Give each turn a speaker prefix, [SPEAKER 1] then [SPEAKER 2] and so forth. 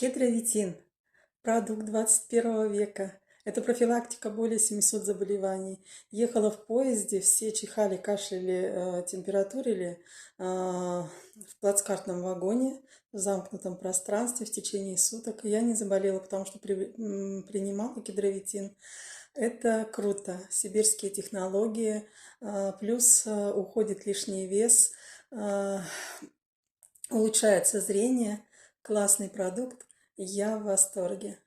[SPEAKER 1] Кедровитин– продукт 21 века. Это профилактика более 700 заболеваний. Ехала в поезде, все чихали, кашляли, температурили в плацкартном вагоне, в замкнутом пространстве в течение суток. Я не заболела, потому что принимала кедровитин. Это круто. Сибирские технологии, плюс уходит лишний вес, улучшается зрение. Классный продукт. Я в восторге.